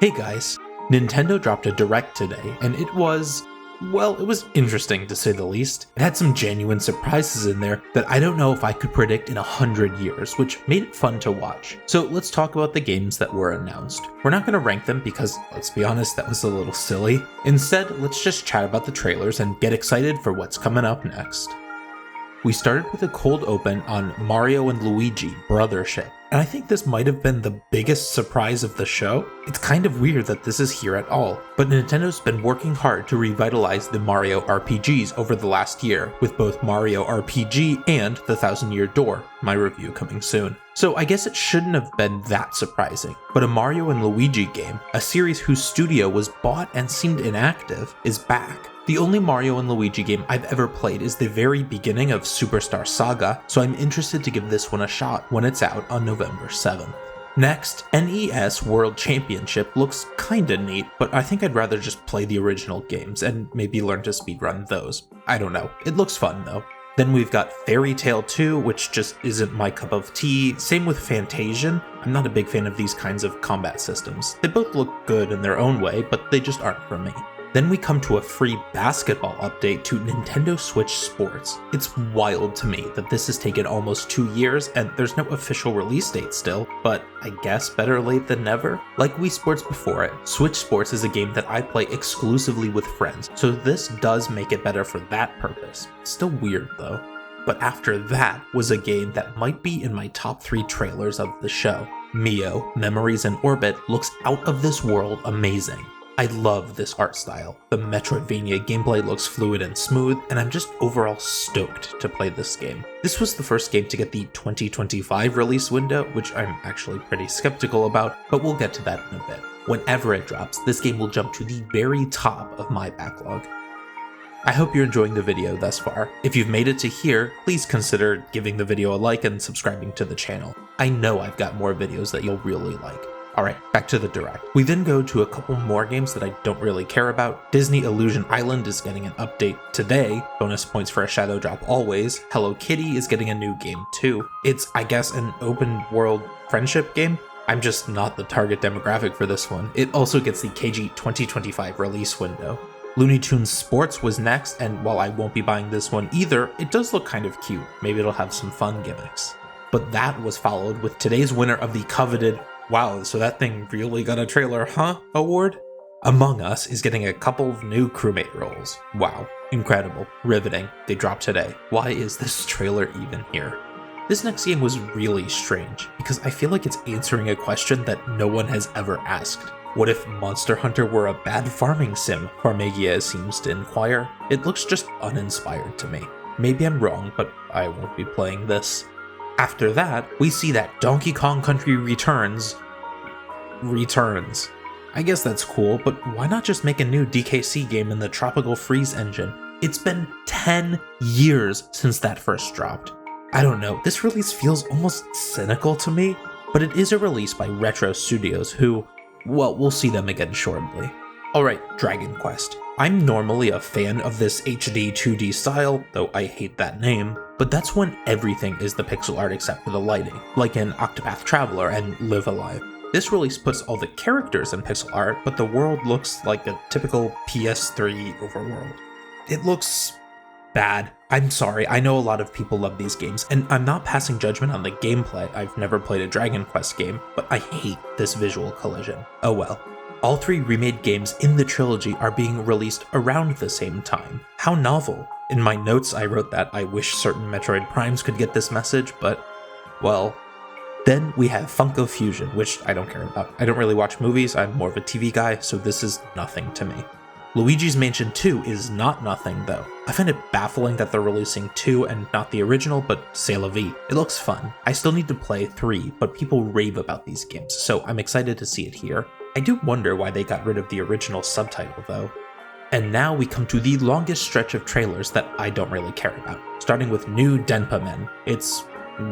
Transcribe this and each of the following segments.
Hey guys, Nintendo dropped a Direct today, and it was interesting to say the least. It had some genuine surprises in there that I don't know if I could predict in 100 years, which made it fun to watch. So let's talk about the games that were announced. We're not going to rank them because, let's be honest, that was a little silly. Instead, let's just chat about the trailers and get excited for what's coming up next. We started with a cold open on Mario and Luigi Brothership, and I think this might have been the biggest surprise of the show. It's kind of weird that this is here at all, but Nintendo's been working hard to revitalize the Mario RPGs over the last year, with both Mario RPG and The Thousand Year Door, my review coming soon. So I guess it shouldn't have been that surprising, but a Mario and Luigi game, a series whose studio was bought and seemed inactive, is back. The only Mario and Luigi game I've ever played is the very beginning of Superstar Saga, so I'm interested to give this one a shot when it's out on November 7th. Next, NES World Championship looks kinda neat, but I think I'd rather just play the original games and maybe learn to speedrun those. I don't know, it looks fun though. Then we've got Fairy Tail 2, which just isn't my cup of tea. Same with Fantasian. I'm not a big fan of these kinds of combat systems. They both look good in their own way, but they just aren't for me. Then we come to a free basketball update to Nintendo Switch Sports. It's wild to me that this has taken almost 2 years and there's no official release date still, but I guess better late than never. Like Wii Sports before it, Switch Sports is a game that I play exclusively with friends, so this does make it better for that purpose. Still weird though. But after that was a game that might be in my top 3 trailers of the show. Mio, Memories in Orbit looks out of this world amazing. I love this art style. The Metroidvania gameplay looks fluid and smooth, and I'm just overall stoked to play this game. This was the first game to get the 2025 release window, which I'm actually pretty skeptical about, but we'll get to that in a bit. Whenever it drops, this game will jump to the very top of my backlog. I hope you're enjoying the video thus far. If you've made it to here, please consider giving the video a like and subscribing to the channel. I know I've got more videos that you'll really like. Alright, back to the Direct. We then go to a couple more games that I don't really care about. Disney Illusion Island is getting an update today, bonus points for a shadow drop always. Hello Kitty is getting a new game too. It's, I guess, an open world friendship game? I'm just not the target demographic for this one. It also gets the KG 2025 release window. Looney Tunes Sports was next, and while I won't be buying this one either, it does look kind of cute. Maybe it'll have some fun gimmicks. But that was followed with today's winner of the coveted "Wow, so that thing really got a trailer, huh?" award. Among Us is getting a couple of new crewmate roles. Wow, incredible, riveting. They dropped today. Why is this trailer even here? This next game was really strange, because I feel like it's answering a question that no one has ever asked. What if Monster Hunter were a bad farming sim? Farmagia seems to inquire. It looks just uninspired to me. Maybe I'm wrong, but I won't be playing this. After that, we see that Donkey Kong Country returns. I guess that's cool, but why not just make a new DKC game in the Tropical Freeze engine? It's been 10 years since that first dropped. I don't know, this release feels almost cynical to me, but it is a release by Retro Studios who, well, we'll see them again shortly. Alright, Dragon Quest. I'm normally a fan of this HD 2D style, though I hate that name, but that's when everything is the pixel art except for the lighting, like in Octopath Traveler and Live Alive. This release puts all the characters in pixel art, but the world looks like a typical PS3 overworld. It looks bad. I'm sorry, I know a lot of people love these games, and I'm not passing judgment on the gameplay. I've never played a Dragon Quest game, but I hate this visual collision. Oh well. All 3 remade games in the trilogy are being released around the same time. How novel. In my notes I wrote that I wish certain Metroid Primes could get this message, but, well. Then we have Funko Fusion, which I don't care about. I don't really watch movies, I'm more of a TV guy, so this is nothing to me. Luigi's Mansion 2 is not nothing though. I find it baffling that they're releasing 2 and not the original, but c'est la vie. It looks fun. I still need to play 3, but people rave about these games, so I'm excited to see it here. I do wonder why they got rid of the original subtitle though. And now we come to the longest stretch of trailers that I don't really care about, starting with new Denpa Men. It's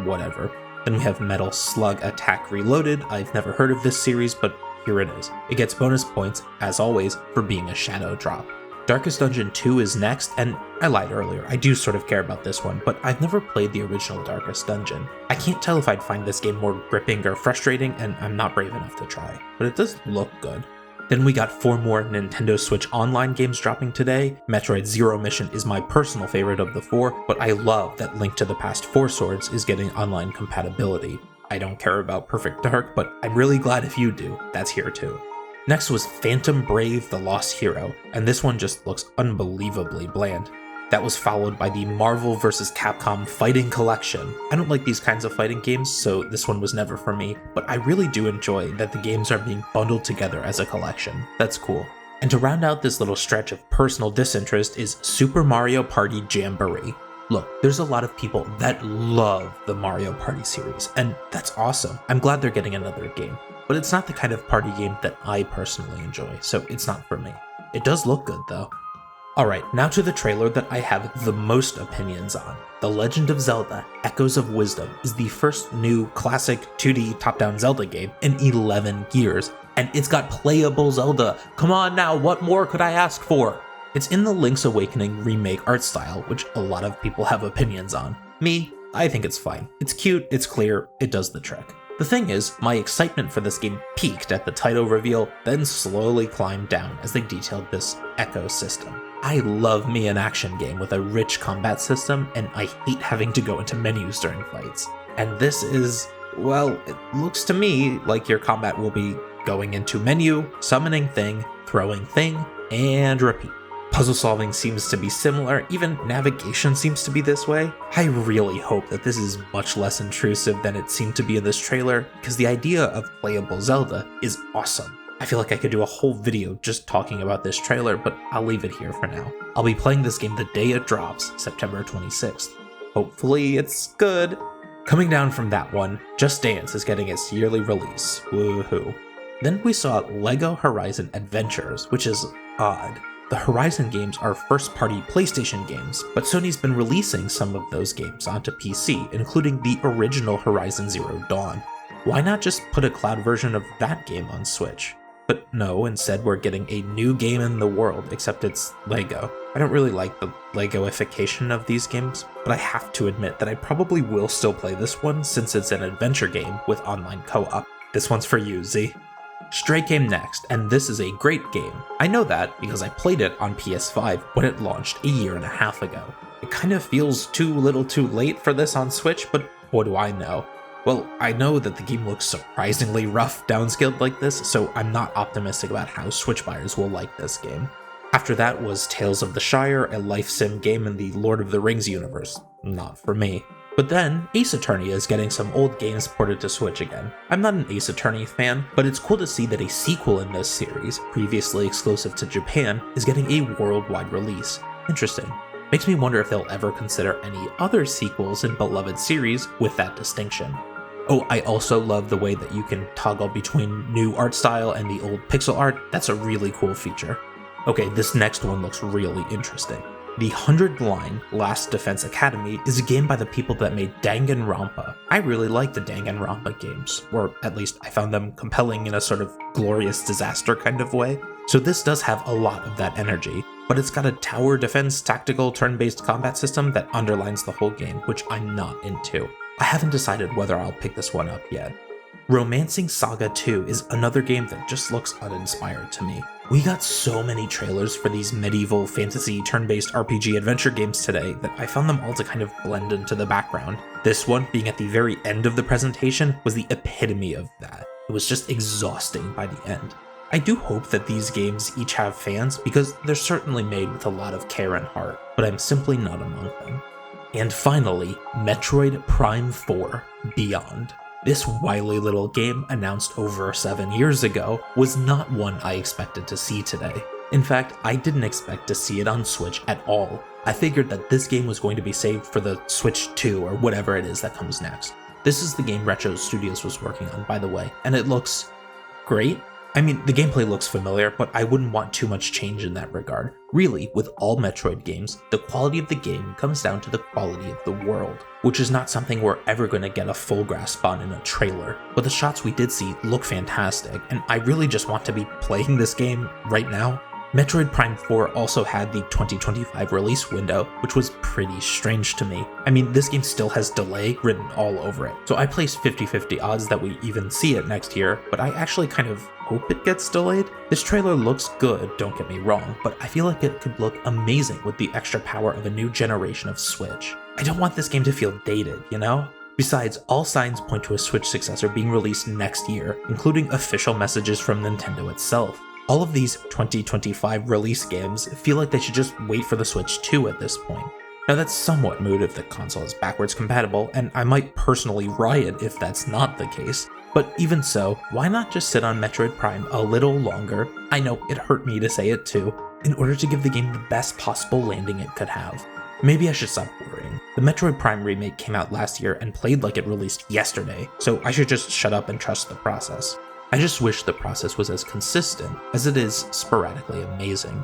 whatever. Then we have Metal Slug Attack Reloaded. I've never heard of this series, but here it is. It gets bonus points, as always, for being a shadow drop. Darkest Dungeon 2 is next, and I lied earlier, I do sort of care about this one, but I've never played the original Darkest Dungeon. I can't tell if I'd find this game more gripping or frustrating, and I'm not brave enough to try, but it does look good. Then we got 4 more Nintendo Switch Online games dropping today. Metroid Zero Mission is my personal favorite of the 4, but I love that Link to the Past 4 Swords is getting online compatibility. I don't care about Perfect Dark, but I'm really glad if you do, that's here too. Next was Phantom Brave: The Lost Hero, and this one just looks unbelievably bland. That was followed by the Marvel vs. Capcom Fighting Collection. I don't like these kinds of fighting games, so this one was never for me, but I really do enjoy that the games are being bundled together as a collection. That's cool. And to round out this little stretch of personal disinterest is Super Mario Party Jamboree. Look, there's a lot of people that love the Mario Party series, and that's awesome. I'm glad they're getting another game, but it's not the kind of party game that I personally enjoy, so it's not for me. It does look good though. Alright, now to the trailer that I have the most opinions on. The Legend of Zelda: Echoes of Wisdom is the first new classic 2D top-down Zelda game in 11 years, and it's got playable Zelda. Come on now, what more could I ask for? It's in the Link's Awakening remake art style, which a lot of people have opinions on. Me, I think it's fine. It's cute, it's clear, it does the trick. The thing is, my excitement for this game peaked at the title reveal, then slowly climbed down as they detailed this Echo system. I love me an action game with a rich combat system, and I hate having to go into menus during fights. And this is, well, it looks to me like your combat will be going into menu, summoning thing, throwing thing, and repeat. Puzzle solving seems to be similar, even navigation seems to be this way. I really hope that this is much less intrusive than it seemed to be in this trailer, because the idea of playable Zelda is awesome. I feel like I could do a whole video just talking about this trailer, but I'll leave it here for now. I'll be playing this game the day it drops, September 26th. Hopefully it's good. Coming down from that one, Just Dance is getting its yearly release. Woohoo. Then we saw LEGO Horizon Adventures, which is odd. The Horizon games are first-party PlayStation games, but Sony's been releasing some of those games onto PC, including the original Horizon Zero Dawn. Why not just put a cloud version of that game on Switch? But no, instead we're getting a new game in the world, except it's LEGO. I don't really like the LEGOification of these games, but I have to admit that I probably will still play this one since it's an adventure game with online co-op. This one's for you, Z. Stray came next, and this is a great game. I know that because I played it on PS5 when it launched a year and a half ago. It kind of feels too little too late for this on Switch, but what do I know? Well, I know that the game looks surprisingly rough downscaled like this, so I'm not optimistic about how Switch buyers will like this game. After that was Tales of the Shire, a life sim game in the Lord of the Rings universe. Not for me. But then, Ace Attorney is getting some old games ported to Switch again. I'm not an Ace Attorney fan, but it's cool to see that a sequel in this series, previously exclusive to Japan, is getting a worldwide release. Interesting. Makes me wonder if they'll ever consider any other sequels in beloved series with that distinction. Oh, I also love the way that you can toggle between new art style and the old pixel art. That's a really cool feature. Okay, this next one looks really interesting. The 100-line Last Defense Academy is a game by the people that made Danganronpa. I really like the Danganronpa games, or at least I found them compelling in a sort of glorious disaster kind of way. So this does have a lot of that energy, but it's got a tower defense tactical turn-based combat system that underlines the whole game, which I'm not into. I haven't decided whether I'll pick this one up yet. Romancing Saga 2 is another game that just looks uninspired to me. We got so many trailers for these medieval fantasy turn-based RPG adventure games today that I found them all to kind of blend into the background. This one, being at the very end of the presentation, was the epitome of that. It was just exhausting by the end. I do hope that these games each have fans because they're certainly made with a lot of care and heart, but I'm simply not among them. And finally, Metroid Prime 4 Beyond. This wily little game, announced over 7 years ago, was not one I expected to see today. In fact, I didn't expect to see it on Switch at all. I figured that this game was going to be saved for the Switch 2 or whatever it is that comes next. This is the game Retro Studios was working on, by the way, and it looks great. I mean, the gameplay looks familiar, but I wouldn't want too much change in that regard. Really, with all Metroid games, the quality of the game comes down to the quality of the world, which is not something we're ever going to get a full grasp on in a trailer. But the shots we did see look fantastic, and I really just want to be playing this game right now. Metroid Prime 4 also had the 2025 release window, which was pretty strange to me. I mean, this game still has delay written all over it, so I placed 50-50 odds that we even see it next year, but I actually kind of hope it gets delayed. This trailer looks good, don't get me wrong, but I feel like it could look amazing with the extra power of a new generation of Switch. I don't want this game to feel dated, you know? Besides, all signs point to a Switch successor being released next year, including official messages from Nintendo itself. All of these 2025 release games feel like they should just wait for the Switch 2 at this point. Now that's somewhat moot if the console is backwards compatible, and I might personally riot if that's not the case. But even so, why not just sit on Metroid Prime a little longer? I know, it hurt me to say it too, in order to give the game the best possible landing it could have. Maybe I should stop worrying. The Metroid Prime remake came out last year and played like it released yesterday, so I should just shut up and trust the process. I just wish the process was as consistent as it is sporadically amazing.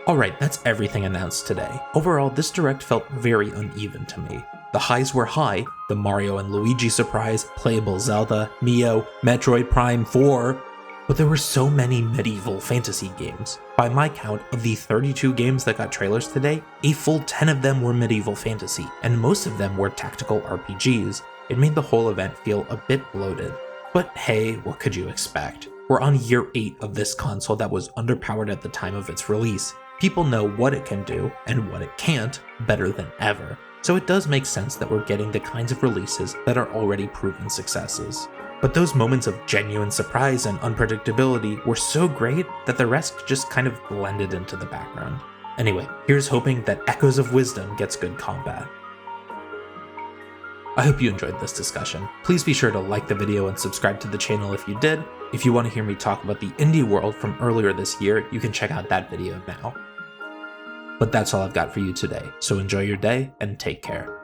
Alright, that's everything announced today. Overall, this direct felt very uneven to me. The highs were high, the Mario and Luigi surprise, playable Zelda, Neo, Metroid Prime 4, but there were so many medieval fantasy games. By my count, of the 32 games that got trailers today, a full 10 of them were medieval fantasy, and most of them were tactical RPGs. It made the whole event feel a bit bloated. But hey, what could you expect? We're on year 8 of this console that was underpowered at the time of its release. People know what it can do, and what it can't, better than ever. So it does make sense that we're getting the kinds of releases that are already proven successes. But those moments of genuine surprise and unpredictability were so great that the rest just kind of blended into the background. Anyway, here's hoping that Echoes of Wisdom gets good combat. I hope you enjoyed this discussion. Please be sure to like the video and subscribe to the channel if you did. If you want to hear me talk about the indie world from earlier this year, you can check out that video now. But that's all I've got for you today, so enjoy your day and take care.